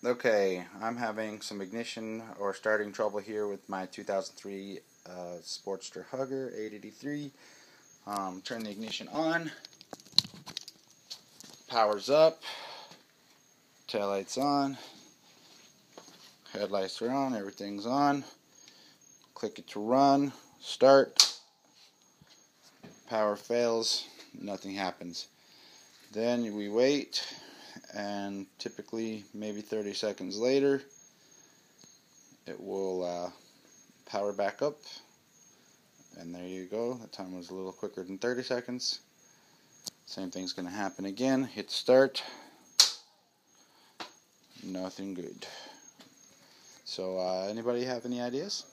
Okay, I'm having some ignition or starting trouble here with my 2003 Sportster Hugger 883. Turn the ignition on, power's up, taillights on, headlights are on, everything's on. Click it to run, start, power fails, nothing happens. Then we wait, and typically maybe 30 seconds later it will power back up, and there you go. That time was a little quicker than 30 seconds. Same thing's going to happen again. Hit start, nothing good. So anybody have any ideas?